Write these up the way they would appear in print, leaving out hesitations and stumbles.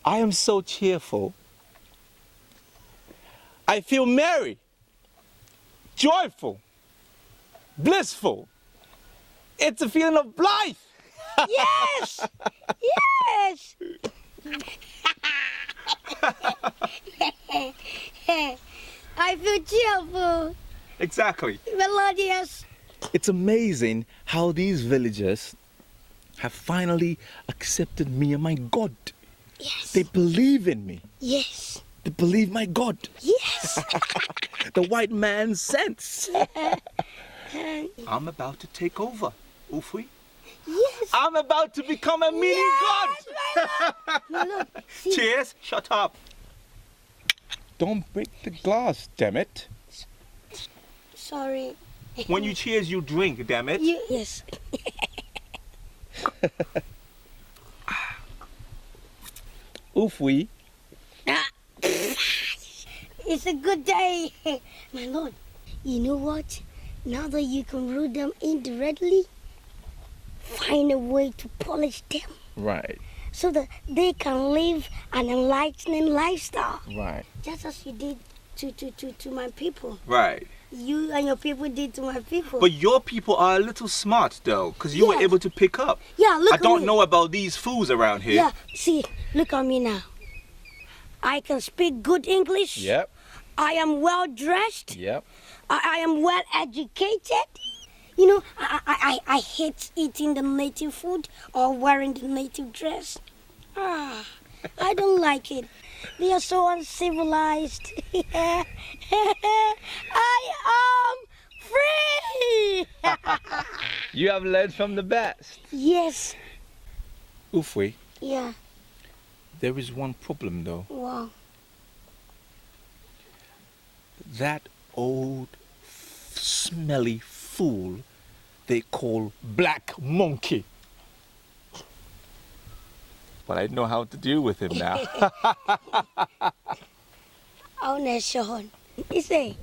I am so cheerful. I feel merry, joyful, blissful. It's a feeling of blithe. Yes! Yes! I feel cheerful. Exactly. Melodious. It's amazing how these villagers have finally accepted me and my God. Yes. They believe in me. Yes. They believe my God. Yes. The white man's sense. I'm about to take over, Ufui. Yes. I'm about to become a mini God. My Lord. See. Cheers. Shut up. Don't break the glass, damn it. Sorry. When you cheers, you drink, damn it. Yes. Ufui. It's a good day. My Lord, you know what? Now that you can rule them indirectly, find a way to polish them. Right. So that they can live an enlightening lifestyle. Right. Just as you did to my people. Right. You and your people did to my people. But your people are a little smart, though, because you were able to pick up. Yeah, look I at don't me. know about these fools around here. Yeah, see, look at me now. I can speak good English. Yep. I am well dressed. Yep. I am well educated. You know, I hate eating the native food or wearing the native dress. I don't like it. They are so uncivilized. I am free. You have learned from the best. Yes. Ufui, Yeah. there is one problem, though. Wow. That old, smelly fool they call Black Monkey. But I know how to deal with him now. Oh, no, Sean. You say?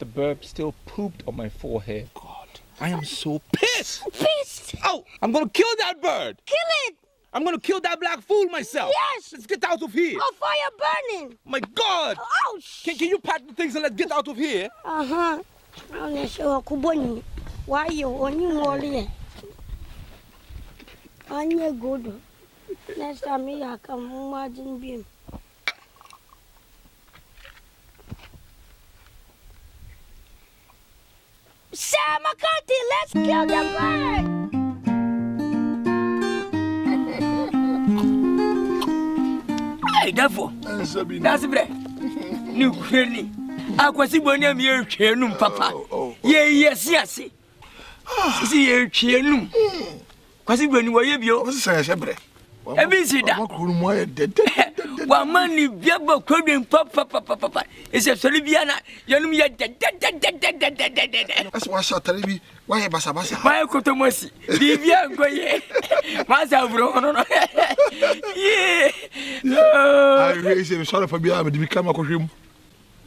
The burp still pooped on my forehead. God, I am so pissed. Pissed. Oh, I'm gonna kill that bird. Kill it. I'm gonna kill that black fool myself. Yes. Let's get out of here. Oh, fire burning. My God. Ouch. Can you pack the things and let's get out of here? Uh-huh. Oh, no, Sean. Kuboni. Why you only more here? Anya good. Next time I come, imagine being. Sam McCarthy, let's kill the bird! Hey, therefore, that's it. New clearly. I was when I'm here, Chenum, Papa. Yes. See, here, Chenum. Was it when you were here? Every see that. One money, Biabo, Coding, Papa. It's a Solibiana. Yanum yet. That's why I shall tell you why Bassa. My Cotomosi. Livia, go ye. Massa, bro. Yeah. I raise him sorry for being able to become a costume.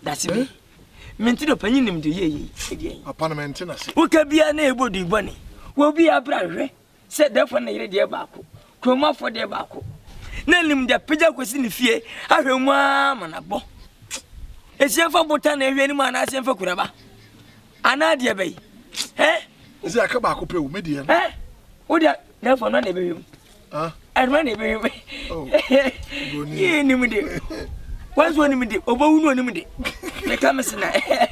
That's it. Mental opinion to ye. Upon a maintenance. Who can be a neighborhood bunny? Will be a brother. Said that for the dear Baku. Chroma for the Baku. Name the Pija was in the fear. I have a man and a bo. It's your for Botan and any man as for Kuraba. Anadia Bay. Eh? Is that a back up medium? Eh? Would that therefore not a baby? Huh? And run a baby. Oh, ye knew me. Once one minute, or one minute. The Camasina.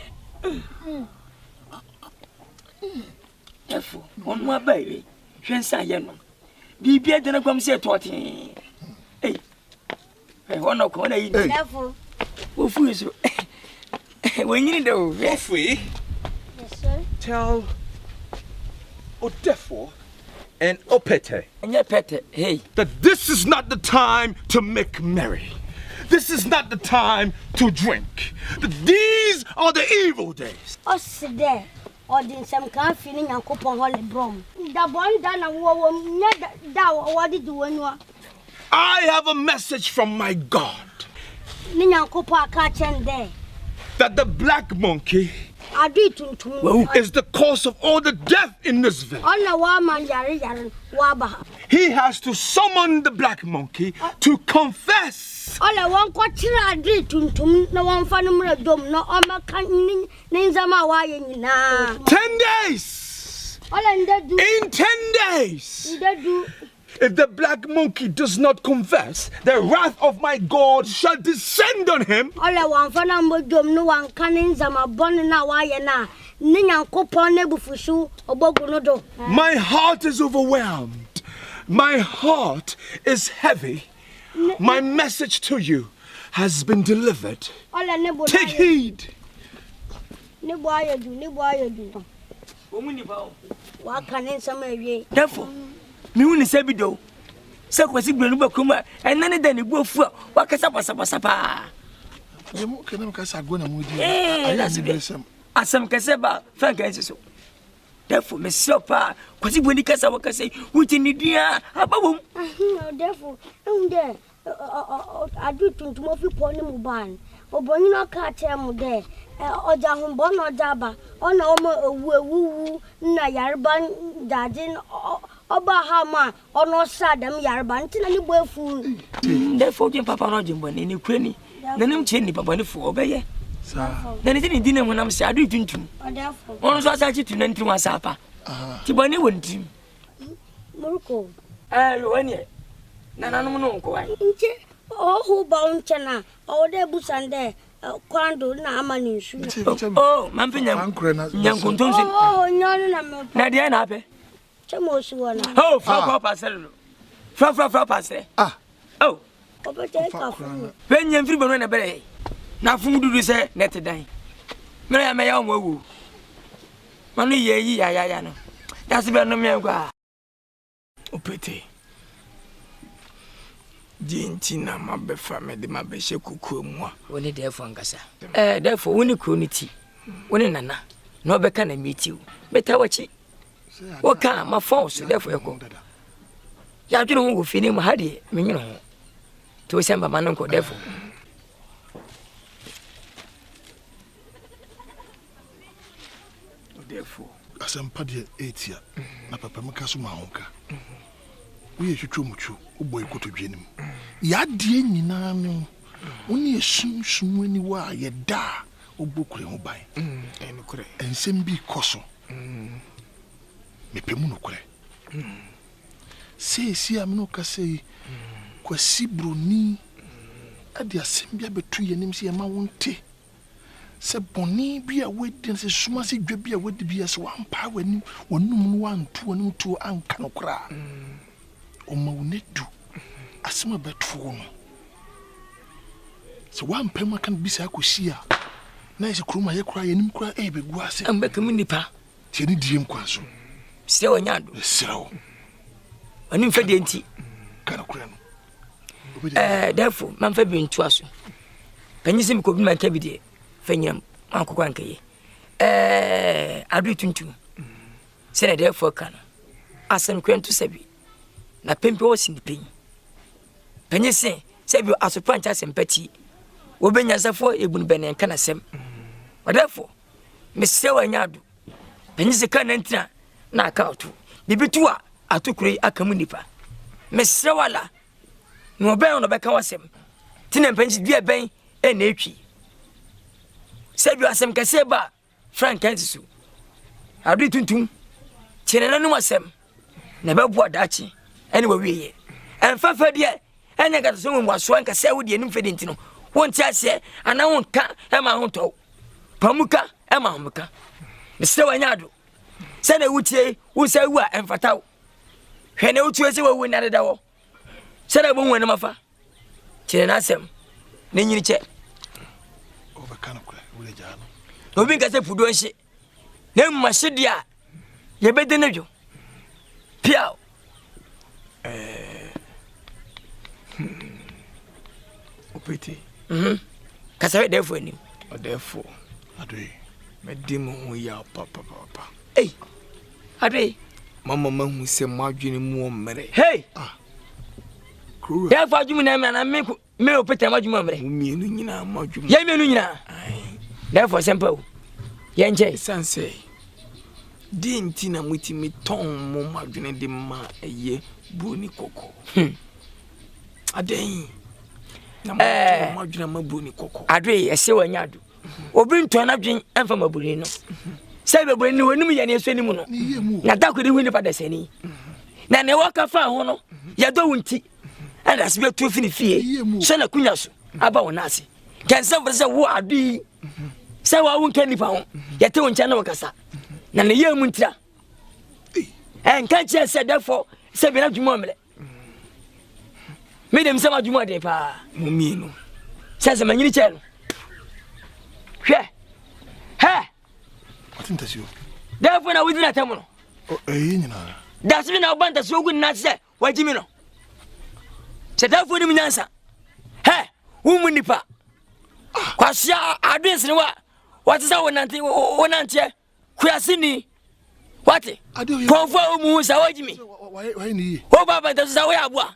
Therefore, on my baby, Shensa Yanon. Be better than a come say 20. Hey, I want to call it. Careful. Who fools you? When you know, Ufui, Yes, sir. tell Odefo and Opete and your pet, hey. that this is not the time to make merry. This is not the time to drink. These are the evil days. Us sit there. Or did some kind feeling and coupon holy brom. The one done a war, what did you want? I have a message from my God Nina Copa catch and there. that the black monkey I do it to me. is the cause of all the death in this village. On a woman, Yari, Waba. he has to summon the black monkey to confess. All I want to do no one family dom no ninzama 10 days. In 10 days. If the black monkey does not confess, the wrath of my God shall descend on him. All I want for number dom no one canning zama born na wayana. My heart is overwhelmed. My heart is heavy. My message to you has been delivered. Take heed. Therefore, me wuni se bido. Se kwasi gbenu ba kuma enane da ne bofu a wakasa pasapasapa. Yemu kenam kasa agona mudi. Asam kase ba frank enso. Therefore, me sopa kwasi boni kasa wakase wuti ni dia abawom. Therefore, I do to mofi poni mu ban. Obonyi no ka tell mu there. Oja humbo no jaba. Ona omo ewu na yarban dadin oba hama ono sadam yarban tina ni boefu. Therefore, papa no jimbo ni kwani. Nanim che ni papa ni fu obeye. Then it didn't know when I'm sad, you didn't. One was actually to enter one supper. Tibani wouldn't him. Murko. One year. Nana no go. Oh, who bound Chana, or there boots and there, Quando, Namani. Oh, Mampin, Yankunton. Oh, no, Nadia happy. Chamos. Oh, Papa, Papa, ah, oh, when you're free, but a na fundu du se net dan me ya me ya owu manu ye yi ya no ya se be no me gwa opete dinti na mabefa me de mabehye kukuo mu a woni therefore ngasa therefore woni kroniti woni nana na obeka na meti beta wachi woka ma force therefore yeko ya dwene ho go fini mu ha de me nwene ho to se mba manon ko therefore therefore asempa de 8 ya na papa meka so ma honka we ye twetwomuchu oboy kotodwenim ya de nyina me woni esunsun ani wa ye da obokure ho ban enukure ensem bi koso mepemu nokure si amno kase kwasi broni ade asem bia betu yenim se ma wonte se boni bia wedi se suma se dwa bia wedi bia se wampa wani wonum no wantu wonum to anka no kra o ma wonedu asema betu no se wampa ma kan bisa akosia na ise kroma ye kra yenim kra e begu ase ambeka munipa tie ni diem kwaso se wanyado sewo ani mfa de nti kana kra no therefore man fa bi ntu aso panyise mi ko bi man ka bi de fanyam akokwa nkaye adu tuntu se therefore kana asem kwentu sebi na pempe wo sinipen panyise sebi asopancha sempati wo benya safo ebunu benen kana sem therefore me se wanyado panyise kana ntina na akautu bibitu a atokure akamu nipa me se wala no ben no beka wasem tina panyise bia ben na etwi sebi asem kase ba frank kantisu adu tuntum chenena no wasem na bebu adachi ene wa wiye enfafa de ene gata so mu aso anka se wodi enim fedi ntino wonti ase ana wonka e ma honto pamuka e ma homuka mse wanyado se na wutie wo se wu a enfataw hwene wutie se wo na deda wo se na bo wona mafa chenena asem na nyini che obakana kula ule jano obi nka se fudo nhye na mmahye a ye bede na dwo piao opete kasa therefore ni therefore adoi medimo ho ya papa adwe mama mahu se madwene mu omere hey kuro therefore adwuma na me opete madwuma omere mienu nyina madwuma ye mienu nyina therefore simple ye nje sanse dinti na mutimi ton mo madwene de ma eye Boni koko. Aden. Mabuni koko. Adwe ese wanyado. Obi nto na dwen emfa mabuni no. Say be boni wonum ye ne so ni mu no. Na da ko de hu ni pada sani. Na ne waka fa ho no. Ya do wunti. Ana sibe tu fini fie. So na kunya so. Aba wonase. Kensa for say wo adi. Say wa won kan nipa ho. Ya te woncha na wakasa. Na ne ye mu ntira. Enka che say therefore say be na dwuma omle. Me dem sama dwuma de pa. Mumi no. Say say manyini che no. Hwe. Ha. What is you? Therefore na within atem no. Oh, nyina. That's me na obanta so gu na say wajimi no. Say therefore ni munyansa. He, wo nipa. Kwasia adwens ne wa. What is that wonante kuasini. What? Konfo mu sa wajimi. Why ni? O baba da sa we aboa.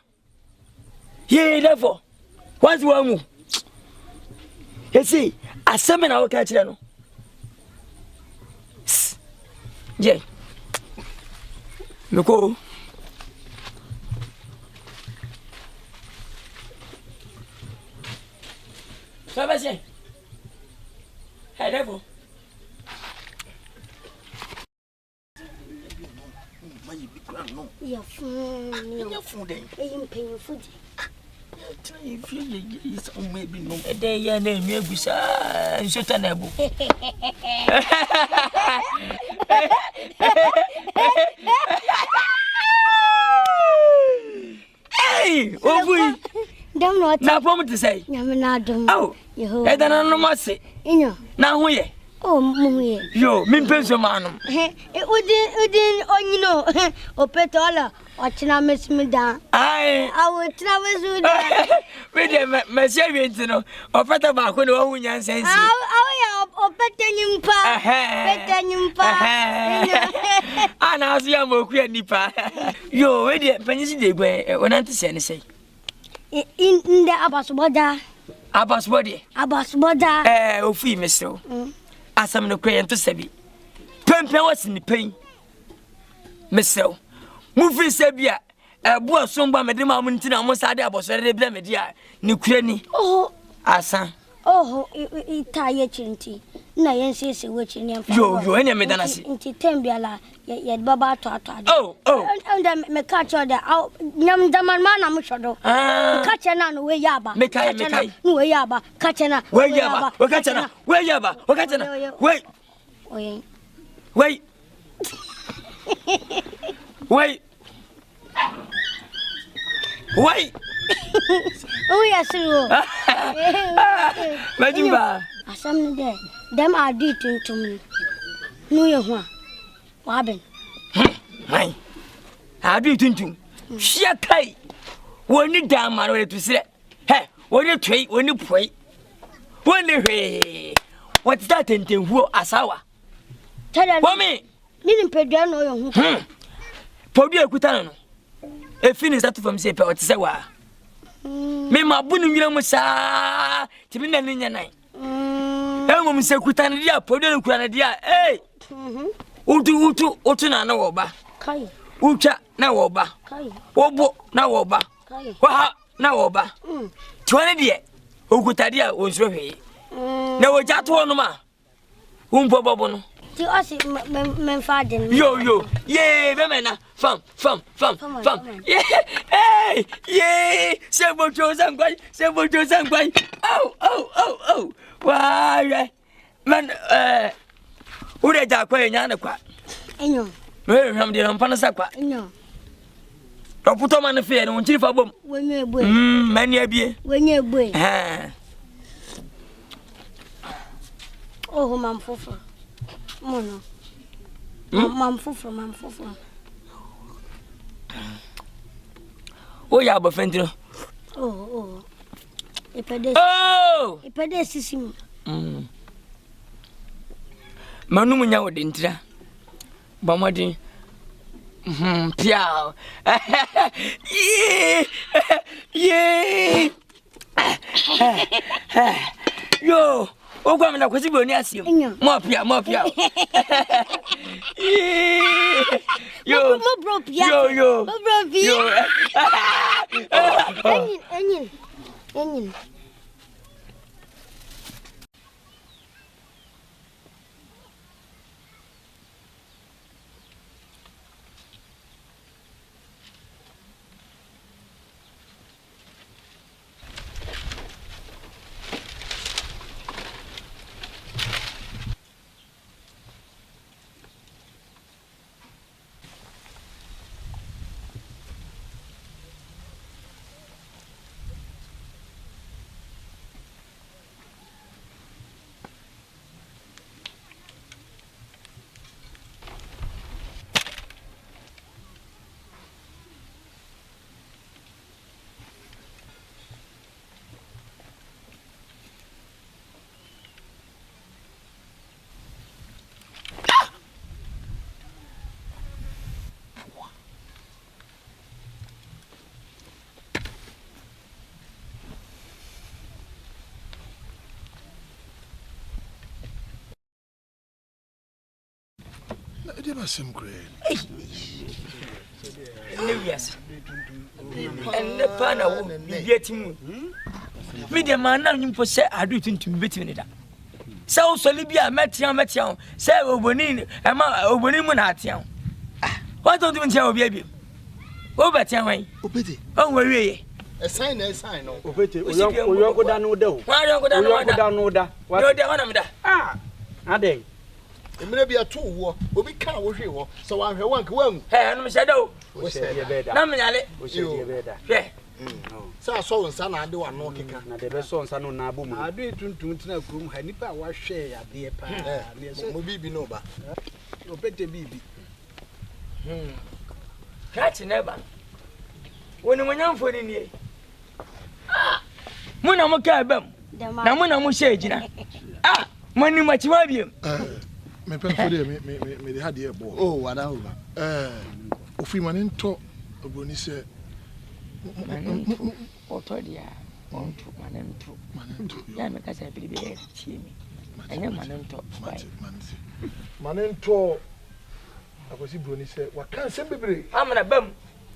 Ye therefore. What wa mu? You see, asem na wo ka kire no. Je. Meko. Ça va bien. Hey, devil. Your food. You pay food. If you maybe no a day, your name, you be uncertainable. Hey, oh, we. Don't know what Now, for me to say. Oh, I don't know what to say. Now, who ye? Oh, Mummy. Yo, me pencil man. It wouldn't, or Petola, watching I miss me down. I would travel with you. With my savings, you know, or better back when you young sense. Or petting pa, petting pa. And I'll see a more queer nipper. Yo, wait, Penny, when I say. In the Abbas body. Oh, fee, Mister. As I'm no crayon to Sebi. Pempe was in the pain. Mister. Movie Sebia. A boy somebody made him out in almost had about Saturday Blemedia. New Cranny. Oh, Asa. Oh, it tired chinty. Nayan says a witch in your any medana. Into Tembiala, yet Baba Tata. Oh, and then me catch her there. Yam Daman Mana Mushodo. Catch an an way yaba. Make I no yaba. Catch an where yaba. Where yaba. Wait. Wait. Wait. Wait. Oh, yes, you. Majimba. Some day, them are dating to me. No, you want. What happened? Hey, I do think she a pay. When you damn man to say, hey, when you trade, when you pray, when you pray. What's that in the world as our? Tell me, didn't pay down or you. Podia Kutano. A finish that from say, or to say, why? Me ma bunu nyina musa timi na nya nai emom se kutane dia podo kura na dia utu na na wo ba kai utwa na wo ba kai wobo na wo ba kai wa na wo ba tuane dia okuta dia wonsro hwe na wo ja to no ma umpo bobo no ti o se men faden yo yeah bemena fam yeah yeah sebo chosan kwai oh why man ure ja kwai nya na kwa enyo me hwam de mpana sakwa enyo oputo man fe no nchiri fa bom wenye egbe mani abie wenye egbe oh mamfofo mono mamfofo oh ya bo fentiro oh ipede sisim manum nya wo de ntira bamodi piao yeah yo o gwa me na kwesi boni asiem mo pia Yo. Yo. Engine. I did some great. Yes. And the panel will be getting me. The man now you say I do think to be between it. So Solibia met you, say Obonin, and my Obonimunatian. What don't you tell baby? Over Tiaway, Opity. Oh, wait. A sign, Opity, we don't go down no door. Why don't go down no door? What the one of that? Ah, are they? It may be a 2 war, but we can't wish you. So I'm here one. Hey, I'm shadow. We say you better. Nominally, We say you better. yeah. So I saw son, I do a no kicker. Now the best sons are no nabu. I do it to room. Hanipa was share at the Maybe no, but better baby. Catch never. When I'm for in here. Munamoka bem. Namuna Mushajina. Ah, money much love you. Me pen for me had the boy. oh, what over? Ofi manin to Obroni say Otodia, on to Manento. Because I believe it. I am Manento. manin to akosi Broni say what can say bebre. I'm a bum.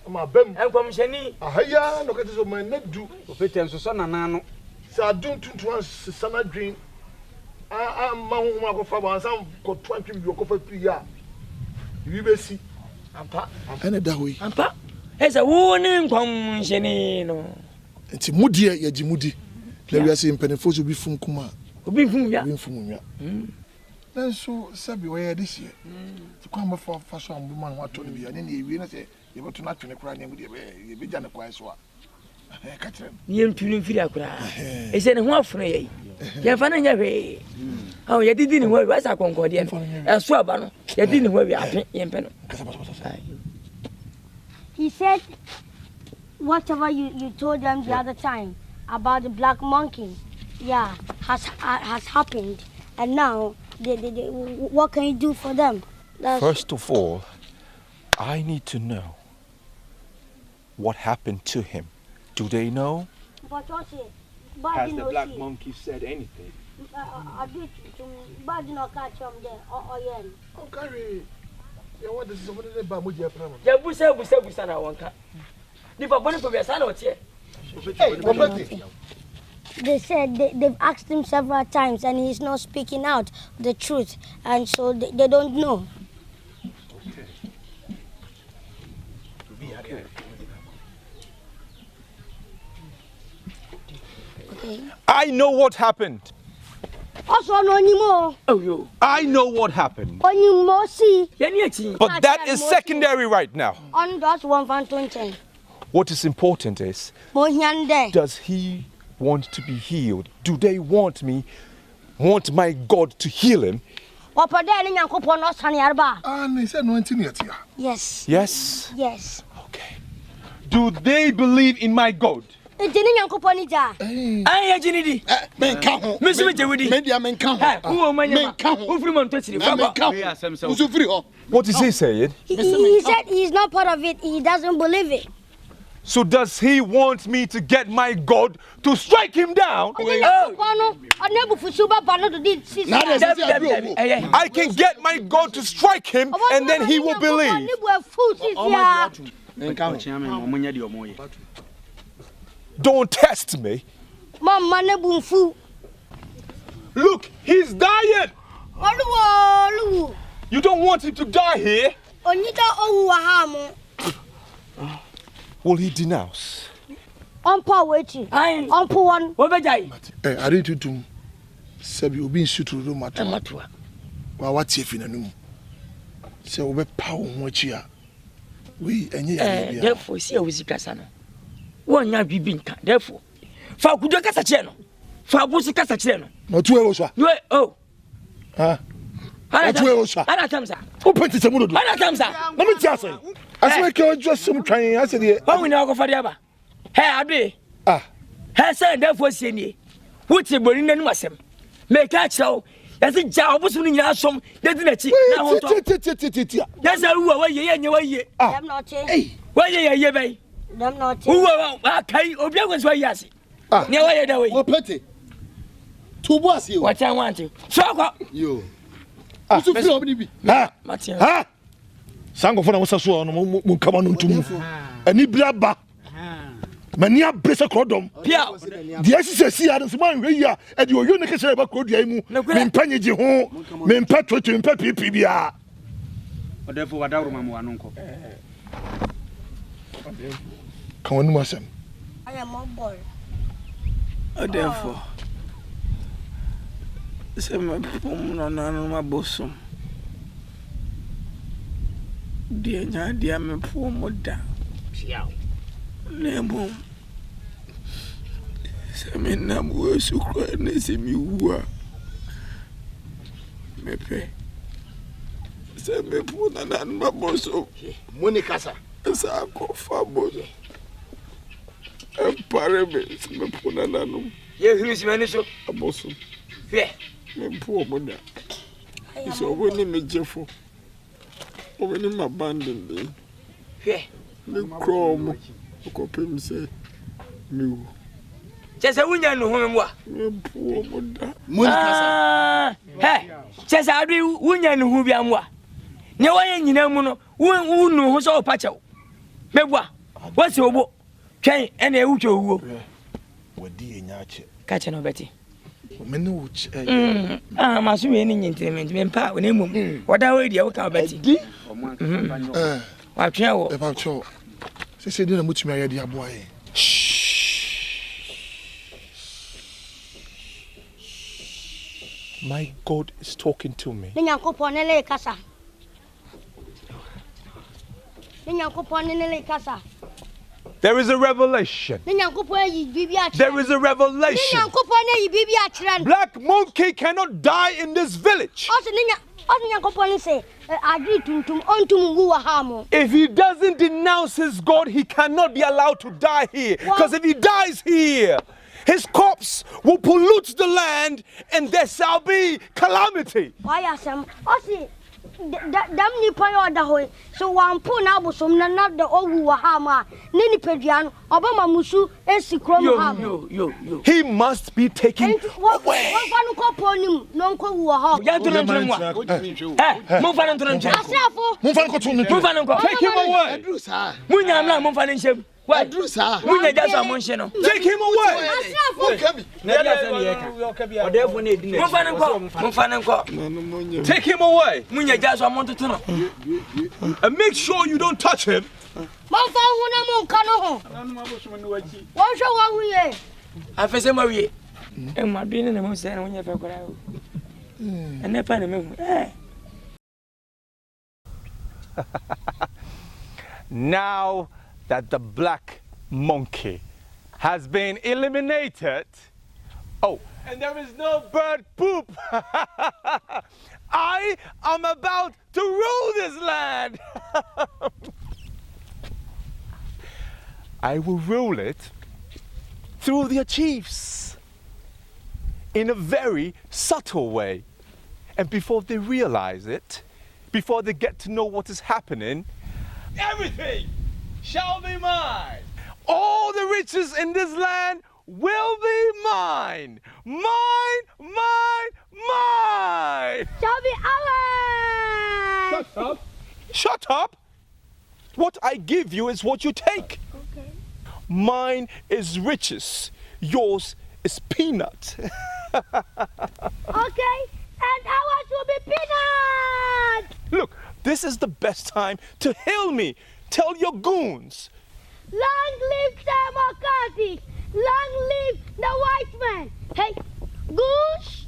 I'm a bem. I'm from Shani. Ahaya no kati so man na du. Opity and Susana Nano. Sa dun tun sana dream. Ma hu ma ko fa ba san ko 20 bi ko fa pi ya. Bi be si. Ampa. Ene da hoyi. Ampa. Esa woni nkwam Shani no. Nti mudi ya jimudi. Na wi ase mpenefo so bi fun kuma. Obi fun ya. Obi fun ya. Nanso sabi we ya this year. Ti kwa ma fa so ambu man wa to ne bi ya ne ewie na se ye beto na twene kra ne mu de ye be ja ne kwa so a. Ka kire. Ye ntuni mfiri akura. Ese ne ho afro ye. Ye fa na nya hwe. Ah ye didi ni ho wi asa konkode no. Eso aba no. Ye didi ni ho wi ape ye mpe no. He said whatever you told them the other time about the black monkey, yeah, has happened, and now they what can you do for them? First of all, I need to know what happened to him. Do they know? But what's it? Has the black monkey said anything? I did but you not catch him there or yeah. Oh carry. Ya what is over there ba mo je pra mo. Ya busa na wonka. Di fa boni for be sa na otie. They said they've asked him several times and he's not speaking out the truth, and so they don't know. Okay. I know what happened. Also, no anymore. Oh yo. I know what happened. Only see. But that is secondary right now. On that 120. What is important is, does he want to be healed? Do they want my God to heal him? Yes. Yes? Yes. Okay. Do they believe in my God? Ay ajinidi. Men count. Miss Widi. Media men count. Who Men count. Who free man touch it? Who's free? What is he saying? He said he's not part of it. He doesn't believe it. So does he want me to get my God to strike him down? I can get my God to strike him and then he will believe. Don't test me. Look, he's dying. You don't want him to die here. Will he denounce? I didn't do Sabi Ubin Suturu Matua. What's if in a noon? So we power mochia. We and therefore see a Wizikasano. One ya bibinka, therefore. Fakuda Casacheno. Fabusi Casacheno. Not two hours. Oh. Ah. Open to some. Let me tell you. I swear, I just some trying. I said, "Oh, we now go for the other." Hey, Abi. Hey, sir, therefore, see, what's the burning and was him? Make catch so. That's a job. What's when you have some? That's it. That's how you are. I'm not. Why, yeah, baby. I'm not. Who are okay? Or there was why you see. Never that way. What petty? Two boys, you. What I want to. So, you. Ha! Sango for na so no mu kama no ntum. Ani biaba. Mani abrese krodom. Pia. Dia sisi ya nso man hwe ya e de oyo ne kese ba krodua mu. Me mpanye gi ho. Me mpa twetwe me mpa pipi bia. Odefo wadawro mamu anonko. Kan wonu masem. I am a boy. Odefo. Se me pum no ma bosom. Dia nya dia me pum moda. Piao. Lemo. Se me na mo su kwa ne se mi wu. Me pe. Se me pum na ma bosom. Monikasa. Sa ko fa bozo. E pare me se me pum na no. Ye hiri si mani so abosom. Fe. Me poor mother. It's only me Jeffo. Only my abandoned me. Hey, me chrome. Copim say, me. Just a winner no home. Me poor mother. Monica. Hey, just I do winner who be amwa. No one in Yamuno, who knows all patcho. Mewa, what's your book? Can any ucho? What do you nature? Catch no Betty. Masu any entertainment, men pa when him. What I already out of Betty. What travel about show. She said, didn't much me idea, boy. My God is talking to me. There is a revelation. There is a revelation. Black monkey cannot die in this village. If he doesn't denounce his God, he cannot be allowed to die here. Because if he dies here, his corpse will pollute the land and there shall be calamity. Damn ni payo da hoy so wan po na bosom na the owu wa ha ma ne ni peduan obama musu esikrom ha he must be taken away. One ko ponim no ko wu ha ya to no mo mo fa no to no asrafo mo fa no ko to no take him away munya amla mo fa no nshem Why do sir? Munya jasa mo nhye no take him away. Take him away. Munya jasa mo to no and make sure you don't touch him. Mo fa hu na mo nka no ho wo hwe wa huye afese ma wie e ma bi ne mo se na munya fa kora o ene pa ne me Now that the black monkey has been eliminated, oh, and there is no bird poop, I am about to rule this land. I will rule it through their chiefs in a very subtle way. And before they realize it, before they get to know what is happening, everything shall be mine. All the riches in this land will be mine. Mine, mine, mine. Shall be ours. Shut up. Shut up. What I give you is what you take. Okay. Mine is riches. Yours is peanut. Okay, and ours will be peanut. Look, this is the best time to hail me. Tell your goons. Long live Sir McCarthy. Long live the white man. Hey, goose,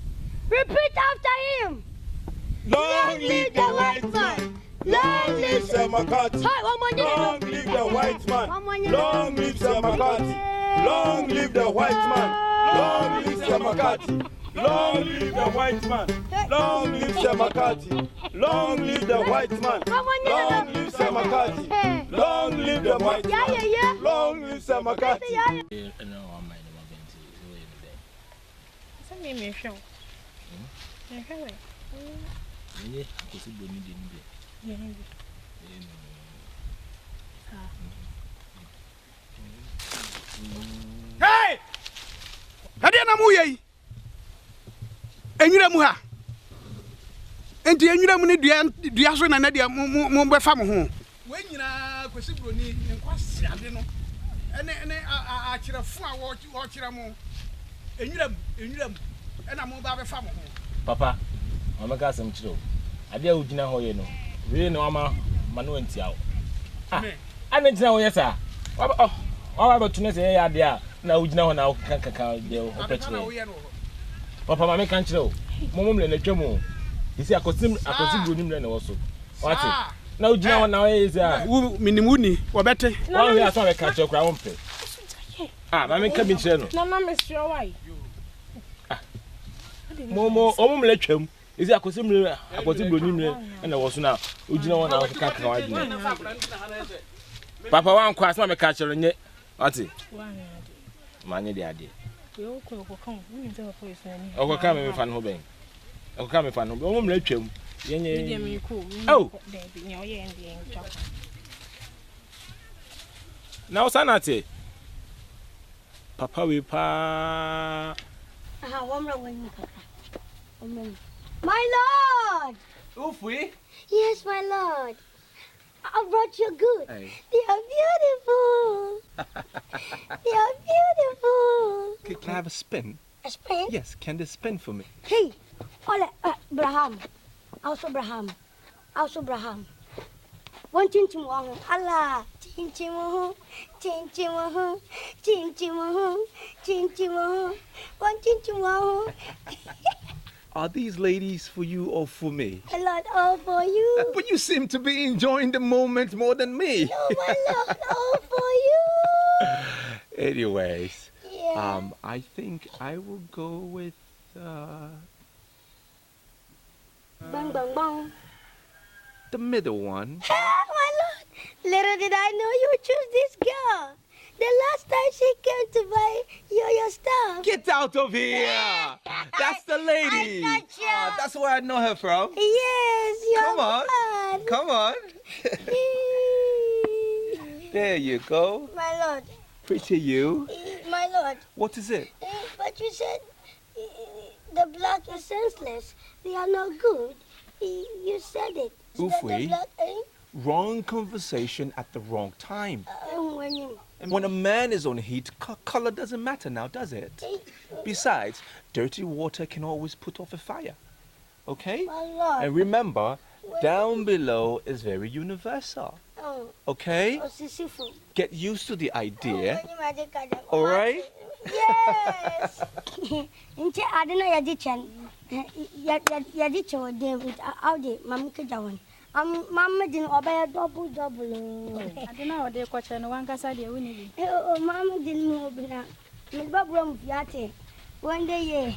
repeat after him. Long live the white man. Long live Sir McCarthy. Hi, one more Long live the white man. Long live Sir McCarthy. Long live the white man. Long live Sir McCarthy. Long live the white man. Long live Sir McCarthy. Long live the white man. Long live Sir McCarthy. Long live the white man. Long live Sir McCarthy. Hey! Hadi na mu yei. Enwira mu ha. Enti enwira mu ne dua so na dia mo befa mo ho. We nyina kwesi broni nkwasi ade no. Ene a kirefo a wo kire mo. Enwira mu. Ena mo ba befa mo ho. Papa, mama ka asem kire o. Ade a ugina ho ye no. We no ama manu antia o. Ah. Ana gina ho ye sa. Wa ba tuna se ye ade a na ugina ho na kankan de o pekire. Papa mama kan kire o. Momom le na twam. Isi akosim broni mle na wo so. Wati. Na ugina ho na wo ye sa. Wu minimu ni wo bete. Wa we aso be ka kire kura wo mpe. Ah, mama ka bi kire no. Na mama sure why? Momo omum le twam. Isi akosim broni mle na wo so na ugina ho na wo kankan wa gina. Papa wan kwa asma me ka kire nye. Wati. Manye de ade. Yo ko kan. Ni nze for is na ni. Okoka me fa no ben. Okoka me fa no. Omum le twam. Yenye. Ni me ko. Oh. De bi nya oye ndi en twa. Na osanate. Papa we pa. Aha, wamra wani papa. My lord. Ufui. Yes, my lord. I brought you good. Hey. They are beautiful. They are beautiful. Can I have a spin? A spin? Yes, can they spin for me? Hey, ole, Braham. Also Braham. One chin chin wong. Allah. Chin chin wong. Chin chin wong. Chin chin wong. Chin chin wong. One chin chin wong. Are these ladies for you or for me? My lord, all for you. But you seem to be enjoying the moment more than me. No, my lord, all for you. Anyways, Yeah. I think I will go with Bang, bang, bang. the middle one. Ah, my lord, little did I know you would choose this girl. The last time she came to buy your stuff. Get out of here! That's the lady. I got you. That's where I know her from. Yes, you're Come on. fun. Come on. There you go. My lord, Pretty you. my lord. What is it? But you said the black is senseless. They are not good. You said it. Ufwe. The black, Wrong conversation at the wrong time. when When a man is on heat, color doesn't matter now, does it? Besides, dirty water can always put off a fire. Okay? my lord. And remember, down below is very universal. Okay? Sisifu. Get used to the idea. All right? Yes. Inche adena yadi chen. Yadi cho de with audi mamke jawon. Mama didn't obey double. I don't know they ko chen wan kasa de woni bi. Oh, Mama didn't know bina. Me babrom fiate. One day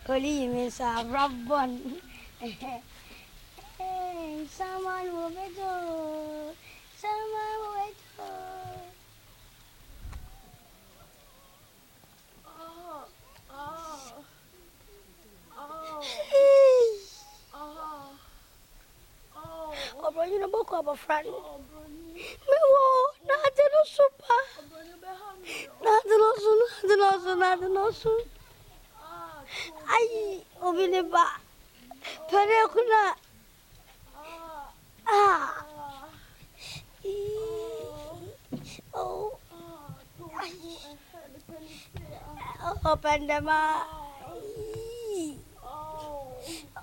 only you miss a rabbon. Someone will be do. Someone will do. Oh, bro, you know, book of a friend. Me wo, na de no super. no so. Ay, Obiliba. Perekuna. Ah. Oh. Open them up.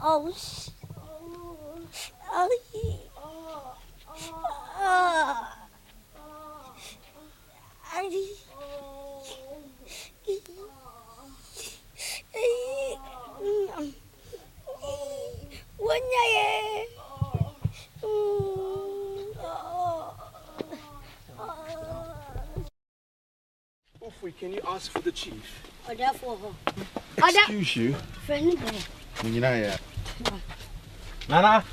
Oh. Can you ask for the chief? Excuse you. Nana.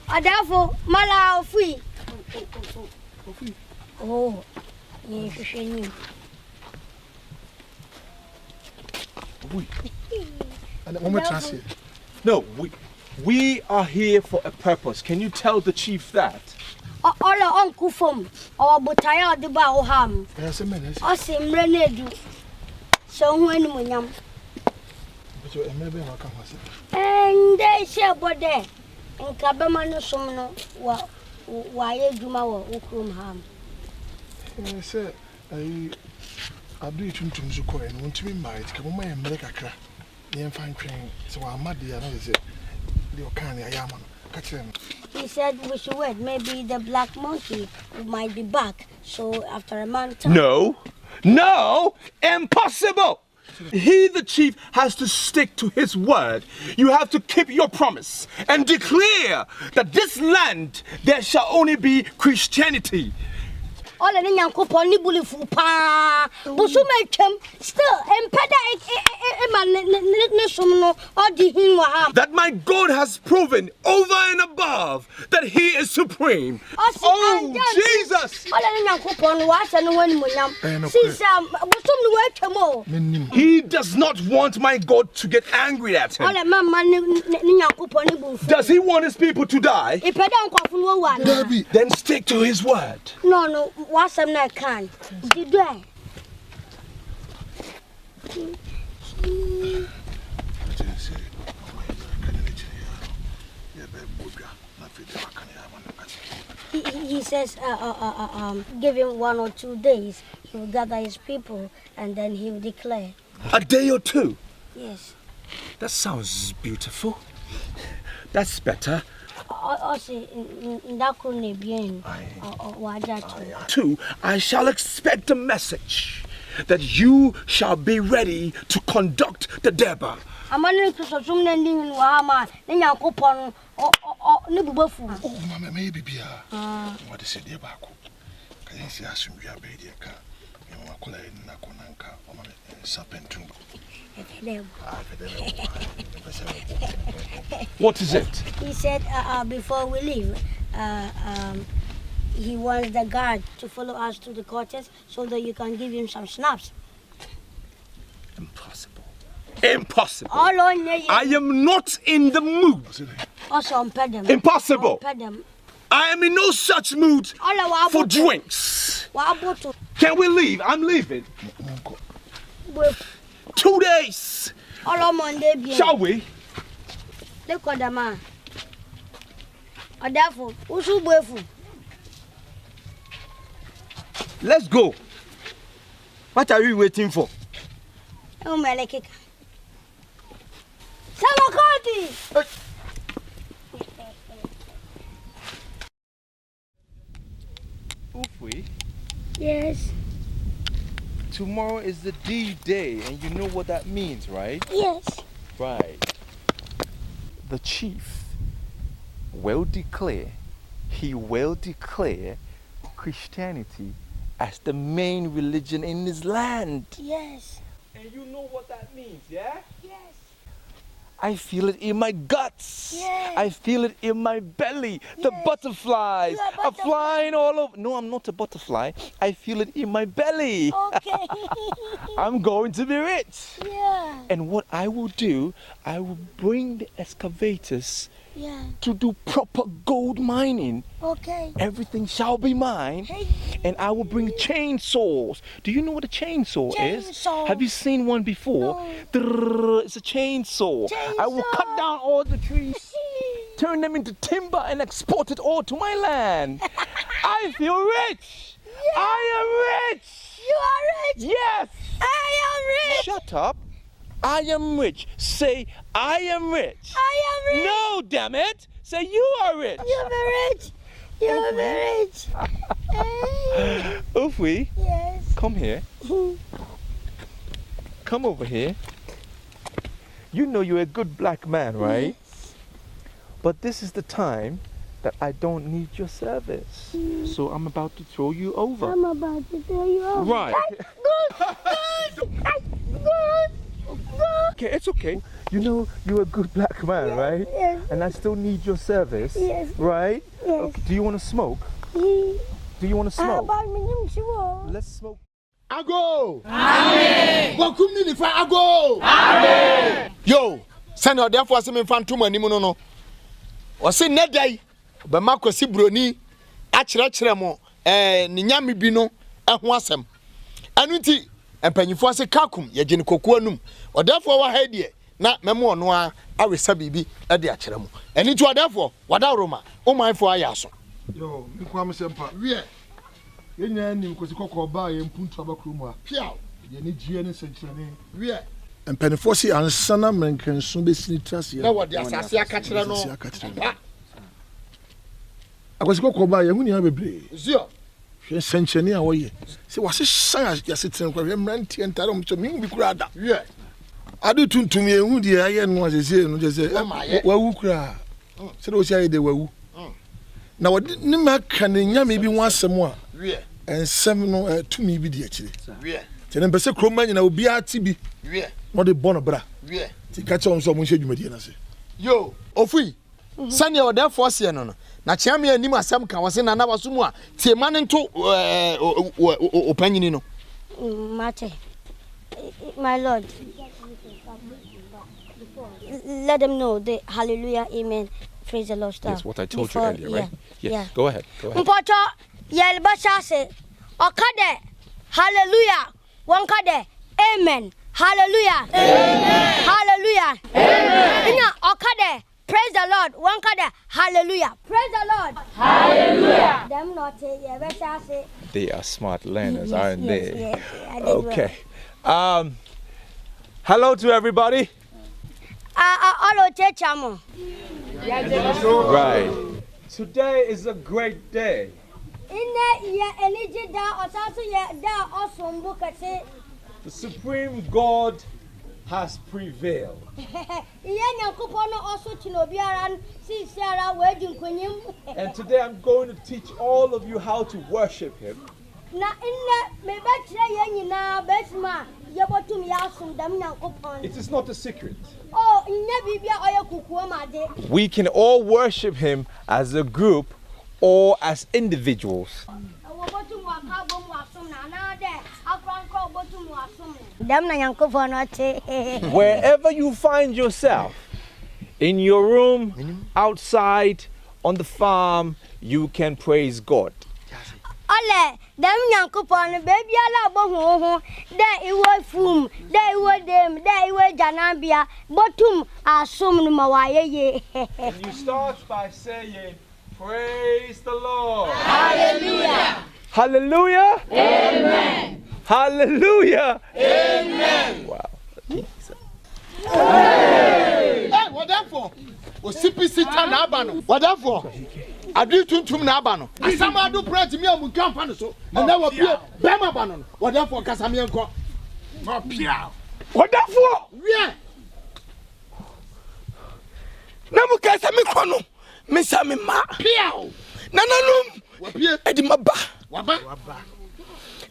Adafo, mala free. Oh, yeah, No, we are here for a purpose. Can you tell the chief that? All uncle from or butaya the bow ham. Yes, a minute. Or sim renedu. So when munyam. And they say, but there. And Cabamano Somno, why you do my ukrum ham. Yes, sir. I do it to Zuko and want to be married. Come on, and make a crack. The fine train. So I'm mad. The other is it. The Okani, I am. He said we should wait. Maybe the black monkey might be back. So after a month. No, impossible. He, the chief, has to stick to his word. You have to keep your promise and declare that this land there shall only be Christianity. All the young pony bully for pa. Busu make him still impeda that my God has proven over and above that he is supreme. Oh, Jesus! He does not want my God to get angry at him. Does he want his people to die? Then stick to his word. No, what's I'm not can. Did I? He says, give him 1 or 2 days. He will gather his people and then he will declare. A day or 2? Yes. That sounds beautiful. That's better. 2, I shall expect a message that you shall be ready to conduct the Deba. Oh, Mamma, maybe. What is it, dear Baku? Can you see us? We are baby. What is it? He said before we leave, he wants the guard to follow us to the quarters so that you can give him some snaps. Impossible. I am not in the mood. Impossible. I am in no such mood for drinks. Can we leave? I'm leaving. 2 days. Shall we? Let's go. What are we waiting for? Ufui, Yes. tomorrow is the D-Day, and you know what that means, right? Yes. Right. The chief will declare Christianity as the main religion in his land. Yes. And you know what that means, yeah? Yes. I feel it in my guts. Yes. I feel it in my belly. The butterflies are flying all over. No, I'm not a butterfly. I feel it in my belly. Okay. I'm going to be rich. Yeah. And what I will do, I will bring the excavators to do proper gold mining. Okay. Everything shall be mine, and I will bring chainsaws. Do you know what a chainsaw is? Have you seen one before? No. It's a chainsaw. I will cut down all the trees, turn them into timber, and export it all to my land. I feel rich. Yeah. I am rich. You are rich. Yes. I am rich. Shut up. I am rich. Say, I am rich. I am rich. No, damn it. Say, you are rich. You're rich. You're rich. Ufwi. Yes. Come here. Come over here. You know you're a good black man, right? Yes. But this is the time that I don't need your service. So I'm about to throw you over. I'm about to throw you over. Right. Okay, it's okay. You know you're a good black man, right? Yes. And I still need your service. Yes. Right? Yes. Okay. Do you want to smoke? Do you want to smoke? Let's smoke. Ago! Amen! Welcome me for Ago! Amen! Yo! Send your therefore some infant money no. Or say net day. But Marco Sibroni, Achiramo, Ninyami Bino, and Wasam. Anuti, and Pennyfor say Kakum, Yajin Cocoanum, or therefore what head ye, not Memo Noir, I will sabi at the Achiramo. And it was therefore, what our Roma, oh my for Ayaso. Yo, you come sempa. Yeah. Yenya ni mkosi kokko ba ye mpuntu abakrumwa. Piao. Ye ni gie ne senchene. Yeah. And Pennyfor say ansana menkenso be sinitrasi. Na what the asase akachira no. Akwasi kokko ba ye hu ni abebre. Zio. Hwe senchene a wo ye. Se wase san ya setren kwa mranti entare mcho mi bi kura da. Yeah. Adu tuntum ye hu de aye no asese no je se wawu kura. Se do si aye de wawu. Na wodi ni maka ne nyame bi ho asem a wie ensem no tumi bi di akire wie tene mpese kroma nyina obi ati bi wie no de bono bra wie ti ka chom so mo hye dwumadi na se yo ofui sane o da force ye no na chiame anim asem ka wose na na waso mu a tie ma ne nto opanyini no Mate, my lord, let them know the hallelujah, amen. Praise the Lord. That's what I told you earlier, right? Yeah. Go ahead. Mpoto yelbashase okade hallelujah wankade amen hallelujah amen hallelujah amen ina okade praise the Lord wankade hallelujah praise the Lord hallelujah them not yelbashase. They are smart learners, aren't they? Yes, okay. Hello to everybody. Hello, Chechamo. Right. Today is a great day. The Supreme God has prevailed. And today I'm going to teach all of you how to worship Him. It is not a secret. We can all worship Him as a group or as individuals. Wherever you find yourself, in your room, outside, on the farm, you can praise God. Ole, them yankupon, baby, I love there it was fum, there it was them, there it was Janambia, Botum, assume Mawaye. And you start by saying, praise the Lord. Hallelujah. Hallelujah. Amen. Hallelujah. Amen. Wow. Hey, what that for? Was CPC Tanabano? What that for? I do tuntum na aba no asama do pray to me am kan fa no so and na wa pie bema ba no what that for kasame enko ma pia what that for yeah na mu kasame ko no me sa me ma pia nananum wa pie edi maba waba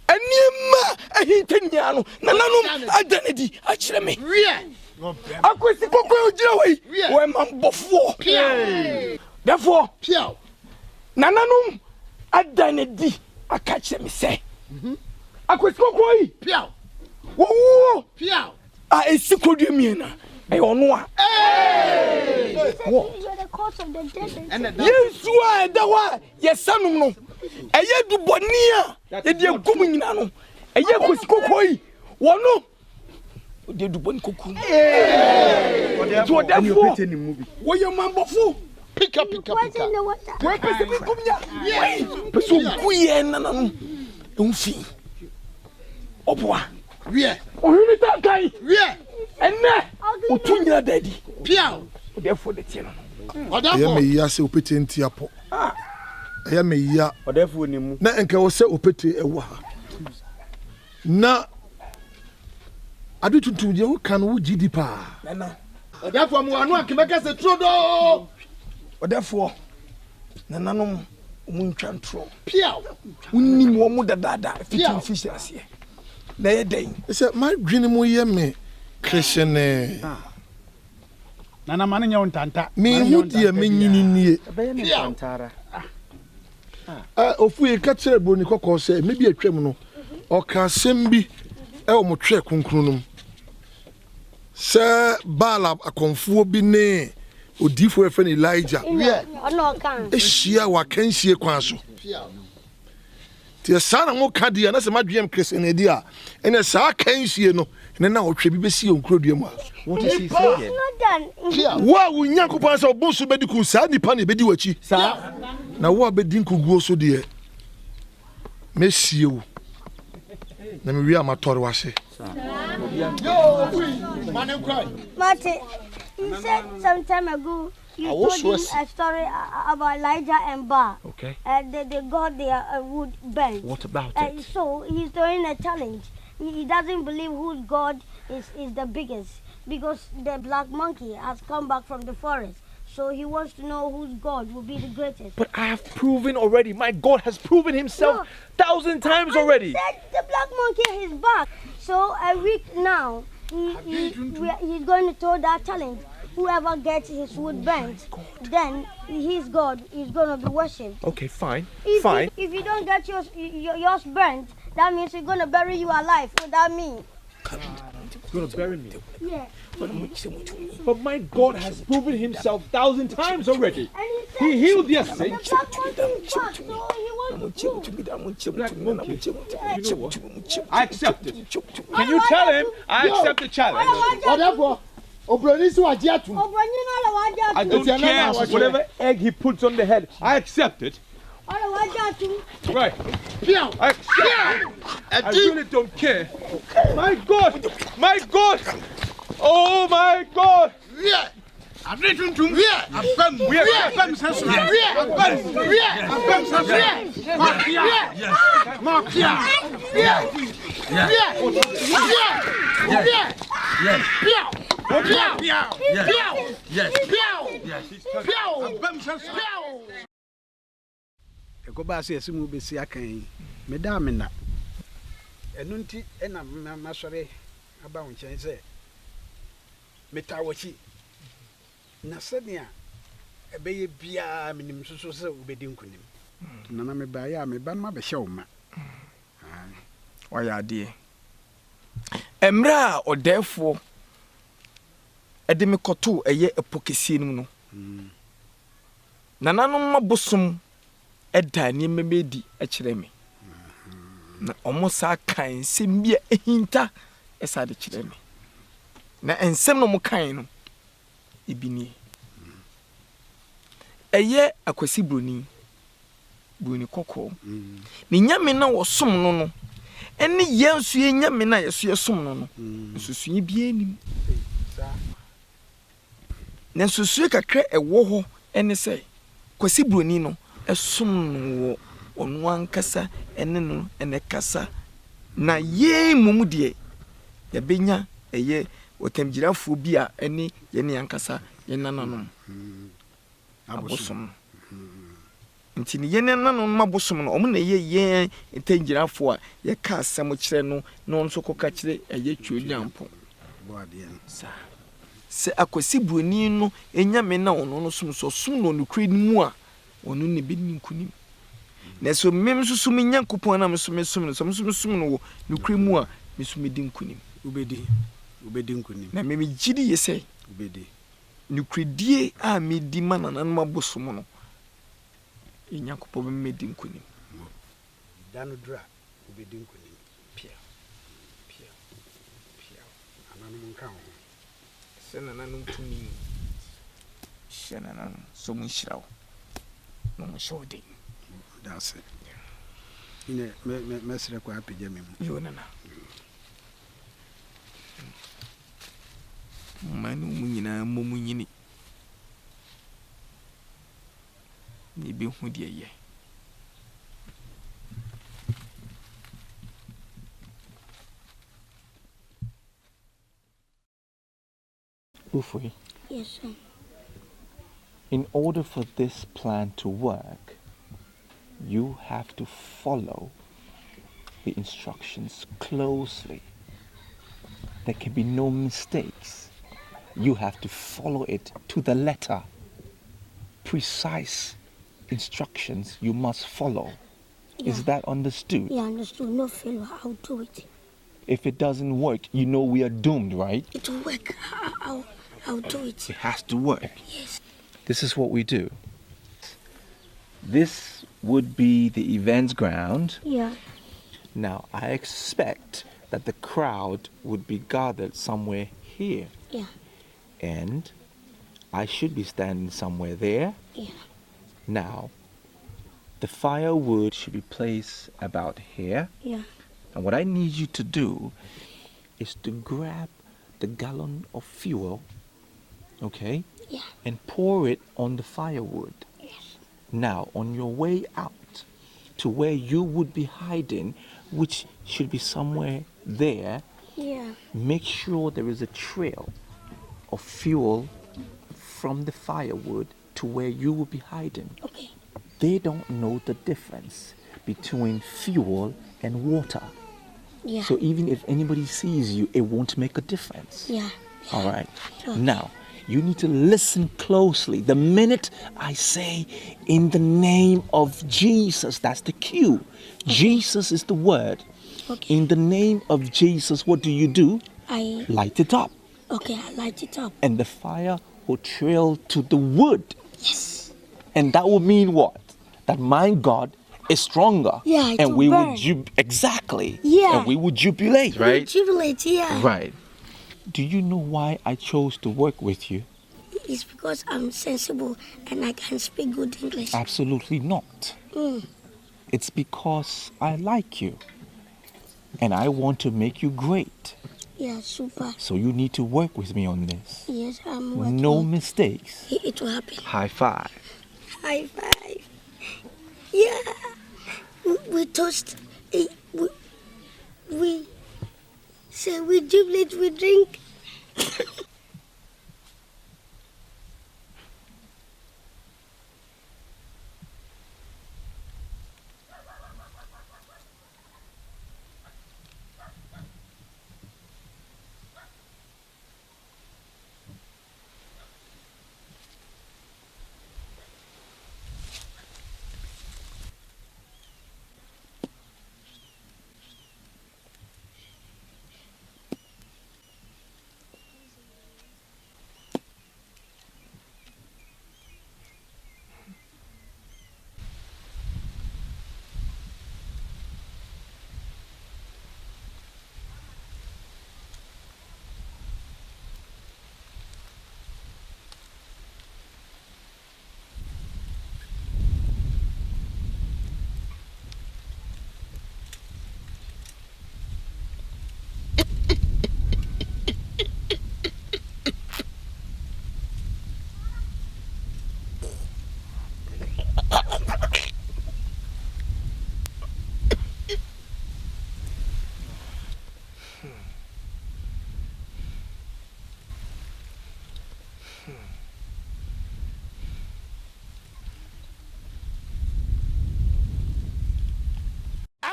anima ahintania no nananum adanedi a kire me yeah akwesi kokko ojira we we mambofo pia therefore pia nananum adanedi aka kire me say akwesi kokko yi pia wo pia a esikodumie na e ono a wo cause of the dead. Yes, why that why? Yes, son, no. I yet do bonia. Ye dey gum nyina no. E ye kosikokoi. Wono. Dey do bon koku. So therefore, wo ye mambofo. Pick up. Where person be gum nya? Yes. Person kuye na na no. Unfi. Oboa. Where? Ohuni ta kai. Where? Enne. Otunya daddy. Piao. Therefore the tieno. Ya me ya se opete ntia po. Ya me ya. Therefore ni mu. Na enka wo se opete ewa ha. Na adu tuntum je wo kan wo gidi pa. Na. Therefore mu anu akimeka se trodo. Therefore nananom mu ntwantro. Piao. Unnim wo mu dadada fitin fish ase. Na ye den. Se my dwene mu ye me Christian Nana mane nya untanta. Me hu die menyini nie. Be me ntantara. Ofu ye ka kire broni kokko se me bi atwam no. Oka sembi e wo mo twe kunkunum. Se bala akonfuo bi ne odifo efe ni Elijah. Ono kan. Ehia wa kanhie kwan so. Ti sana mo kadia na se madwem Christian edi a ene sa kanhie no ne na otwe bi besi onkrodua mu a. What is he saying? Wa wo nyankopon sa obunsu bedi ku sa nipa ne bedi wachi. Sa Na wo abedi nkuguo so de mesie wo. Na me wi amatore wase. yo, man cry. Martin, you said some time ago you told him a story about Elijah and Bar. Okay. They got their wood bent. What about it? So he's doing a challenge. He doesn't believe whose God is the biggest because the black monkey has come back from the forest. So he wants to know whose God will be the greatest. But I have proven already. My God has proven himself 1,000 times already. He said the black monkey is back. So a week now, he's going to throw that challenge. Whoever gets his wood bent, then his God is going to be worshipped. Okay, fine. If you don't get yours burnt, that means he's going to bury you alive without me. He's going to bury me. Yeah. But my God has proven himself 1,000 times already. And He healed the sick. the black monkey is back, so he wants to You know what? I accept it. Can you tell him I accept the challenge? Whatever. Obroni so agiatum. I don't care whatever egg he puts on the head. I accept it. Right. I accept. I really don't care. My God. My God. Oh my God. Yeah. I'm ready to Ekoba se esimu besi akan me da me na enu nti ena masore aba wonchen se metawochi na senia ebeye bia minim soso se obedi nkunim nana me ba ya me ba no ma be hye ma Why ade Emra odefo ede me koto eye epokesi nim no nananom mabosom eda ni memedi a kire me na omosa kan sembia ehinta esa de kire me na ensem no mo kan no ibini eye akwasi broni kokko ni nyame na wosom no no ene yensu ye nyame na yeso yesom no no susu ye bia nim na susu kakra ewo ho ene sei kwasi broni no esom wo onu ankasa ene no ene kasa na ye mum de ya benya eye wotamgirafo bi a ene ye ne ankasa ye nananom abosom nti ne ye ne nananom abosom no omo na ye entangyirafo a ye ka asem kire no no nso koka kire eye twoliampo se akwasi broni no enyame na ono no som so som no nukre mu a onu ne bi ninkunim na so mem so sum nyankopon na so no so sum no nukre mu a me so me di nkunim ubedi nkunim na me gidi yese ubedi nukredie a medi manana no mabosom no Nyankopɔn be medi nkonim dano dra obedi nkonim pia ananum nka ho senananum tumi shenananum so mun shirawo no mun showdown that's it ine me sere kwa apije me yo nana manu munyina momunyini ni bi hu de ye Ufui. Yes, sir. In order for this plan to work, you have to follow the instructions closely. There can be no mistakes. You have to follow it to the letter. Precise instructions you must follow. Yeah. Is that understood? Yeah, understood. No failure. I'll do it. If it doesn't work, you know we are doomed, right? It will work. I'll do it. It has to work. Yes. This is what we do. This would be the events ground. Yeah. Now, I expect that the crowd would be gathered somewhere here. Yeah. And I should be standing somewhere there. Yeah. Now, the firewood should be placed about here. Yeah. And what I need you to do is to grab the gallon of fuel, okay? Yeah. And pour it on the firewood. Yes. Now, on your way out to where you would be hiding, which should be somewhere there, Yeah. make sure there is a trail of fuel from the firewood to where you will be hiding. Okay. They don't know the difference between fuel and water. Yeah. So even if anybody sees you, it won't make a difference. Yeah. All right. Okay. Now, you need to listen closely. The minute I say, in the name of Jesus, that's the cue. Okay. Jesus is the word. Okay. In the name of Jesus, what do? I light it up. Okay, I light it up. And the fire will trail to the wood. Yes. And that will mean what? That my God is stronger. Yeah, and we burn. would exactly. Yeah. And we would jubilate, right? Jubilate, yeah. Right. Do you know why I chose to work with you? It's because I'm sensible and I can speak good English. Absolutely not. It's because I like you. And I want to make you great. Yeah, super. So you need to work with me on this. Yes, I'm working. No mistakes. It will happen. High five. High five. Yeah. We toast. We say we jubilate, we drink.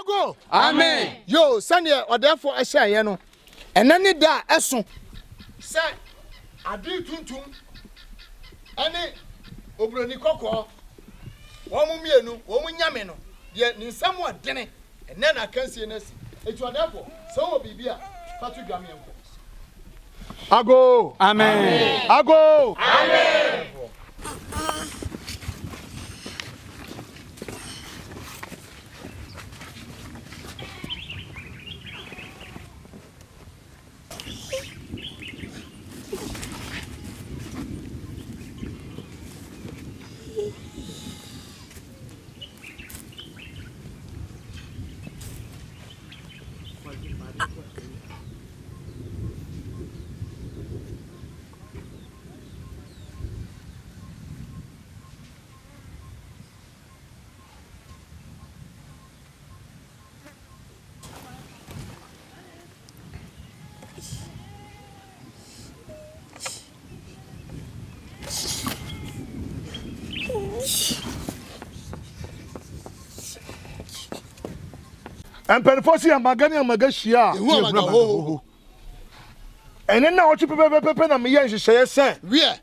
Go. Amen. Yo, Sunday or therefore I say, you know, and then it da eso. Say, I do tuntum. Any obroni koko. Womu mienu, womu nyameno. Ye ni somewhat dene. And then I can see this. It was therefore. So bibia. Patu gami enko. Ago. Amen. Ago. Amen. And Penfosi and Magani and Magashia. And then now, Pepe and me, say, yeah.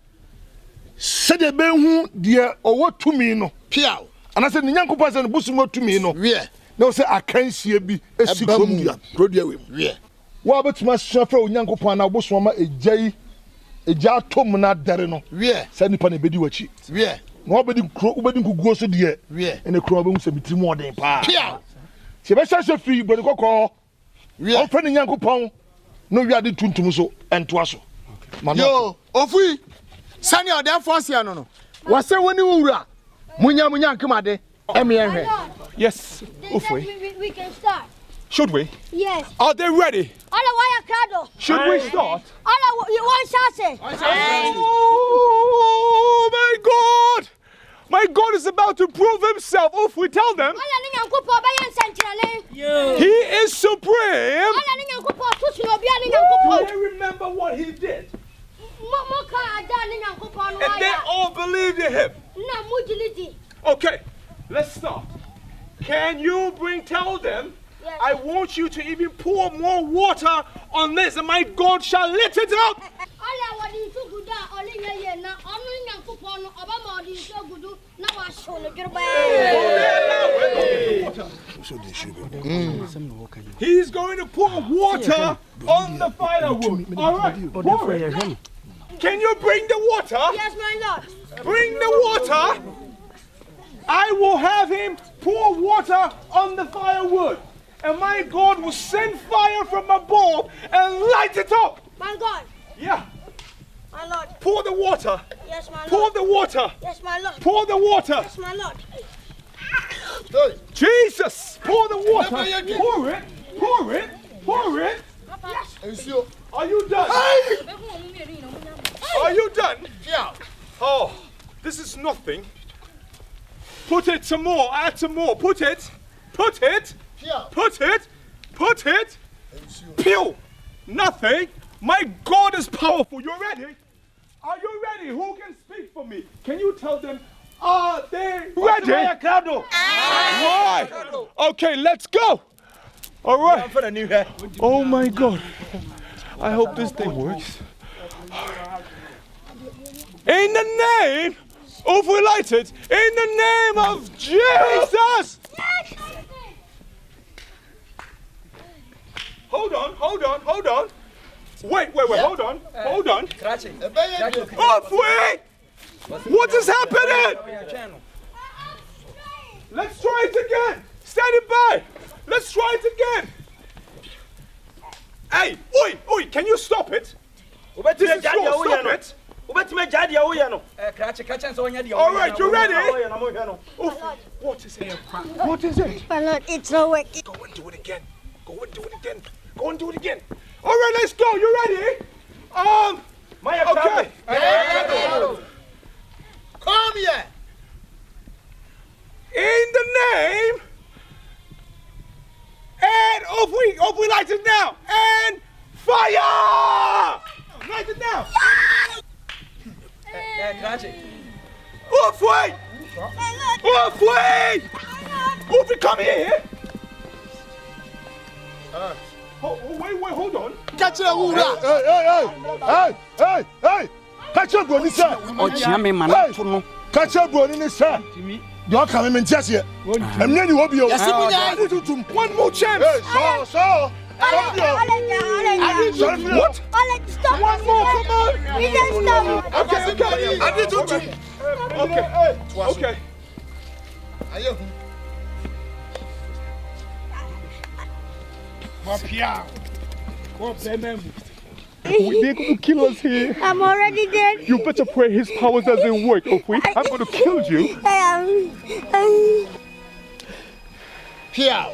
Said the Ben who, dear, or what to me, no. Piao. And I said, Nyanko Pass and Busumo to me, no. Yeah. No, say, I can't see a be a Sicombia. Yeah. What about my suffer, Nyanko Pana, Buswama, a jar tomana dereno. Yeah. Send upon a bedi watch. Yeah. Nobody could go so dear. Yeah. And the crowd will be more than pa. Piao. Se be sase free but ko ko o fe ni Nyankopon no wi ade tuntum so ento aso yo ofui sani o dem force ya no wo se woni wura munya nkemade eme enhwe Yes, ofui We can start. Should we? Yes. Are they ready? Should we start? You want Shase? Oh my God! My God is about to prove himself. If we tell them he is supreme, do they remember what he did? And they all believed in him. Okay, let's start. Can you tell them? Yes. I want you to even pour more water on this, and my God shall lift it up. He's going to pour water on the firewood. All right, pour it. Can you bring the water? Yes, my Lord. Bring the water. I will have him pour water on the firewood. And my God will send fire from above and light it up. My God. Yeah. My Lord. Pour the water. Yes, my Lord. Pour the water. Yes, my Lord. Pour the water. Yes, my Lord. Jesus, pour the water. Pour it. Pour it. Pour it. Yes. Are you done? Are you done? Yeah. Oh, this is nothing. Put it some more. Add some more. Put it. Put it. Put it. Put it. Pew. Nothing. My God is powerful. You ready? Are you ready? Who can speak for me? Can you tell them? Are they ready? Why? Okay, let's go. All right. Oh my God. I hope this thing works. In the name of we light it. In the name of Jesus. Hold on. Wait, hold on. Off, wait! What is happening? Let's try it again. Standing by. Let's try it again. Hey, oi, can you stop it? This is yours, stop it. All right, you ready? What is it? What is it? My Lord, it's not working. Go and do it again. All right, let's go. You ready? Okay. Come here. In the name, and off we light it now, and fire! Light it now. Off way! Off we come here. Wait, hold on. Catch it, hey! Catch your brother, sir. Catch your brother, sir. You can't even just yet. And then you will be one more chance. So. What? stop. One more, come on. We just stop. Okay. I need to. Okay. Are you? They're going to kill us here. I'm already dead. You better pray his powers doesn't work, okay? I'm going to kill you. Here.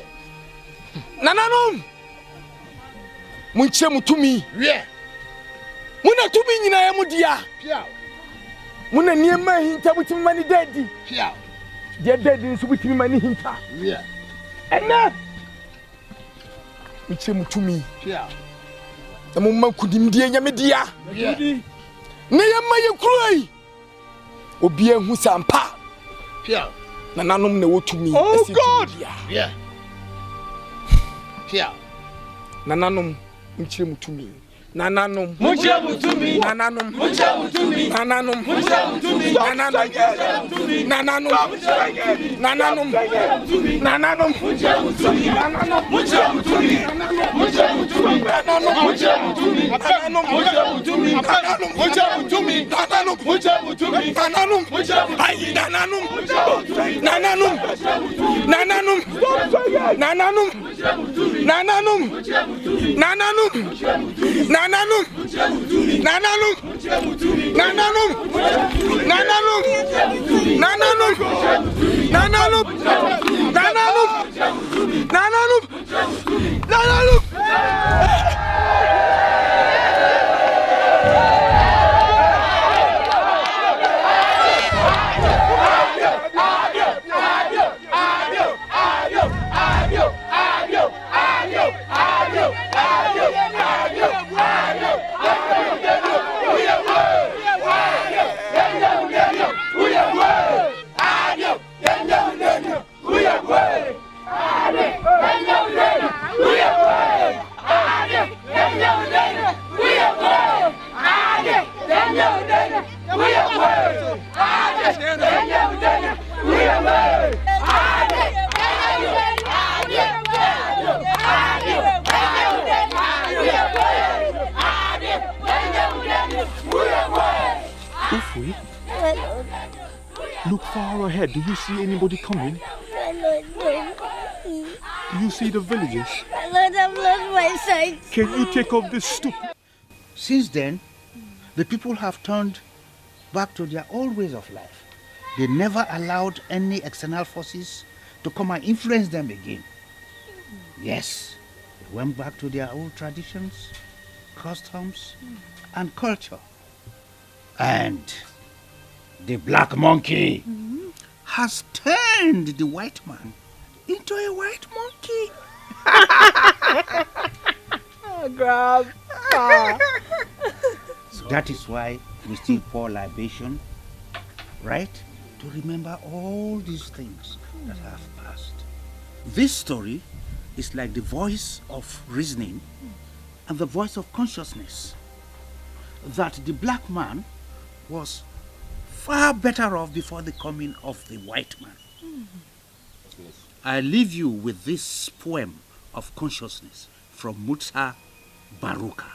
Nananom. Munche mutumi. Yeah. Muna tumi nyina ya mudia. Here. Muna niema hinta butimi mani dedi. Here. Dia dedi nso butimi mani hinta. Yeah. Ena. Munche mutumi. Here. Amumma kudimdie nyamedia. Yeah. Ne yamma ye kuroi. Obi ehu sampa. Here. Nananom na wotumi. Oh God. Yeah. Here. Nananom munche mutumi. Nananom Munche mutumi. Nananom Munche mutumi. Nananom Munche mutumi. Nananom Nananom Nananom Nananom Munche mutumi. Munche mutumi. Munche mutumi. Nananom Munche mutumi. Nananom Munche mutumi. Nananom Munche mutumi. Nananom Munche mutumi. Nananom Ai Nananom Nananom Nananom Nananom Nananom Nananom Nananum Nananum Nananum Nananum Nananum Nananum Nananum Nananum Nananum Look far ahead. Do you see anybody coming? Do you see the villagers? Lord, I've lost my sight. Can you take off this stupid... Since then, the people have turned back to their old ways of life. They never allowed any external forces to come and influence them again. Yes, they went back to their old traditions, customs, and culture. And the black monkey has turned the white man into a white monkey. Grandpa. So that is why we still pour libation, right? To remember all these things that have passed. This story is like the voice of reasoning and the voice of consciousness. That the black man was far better off before the coming of the white man. I leave you with this poem of consciousness from Musa Baruka.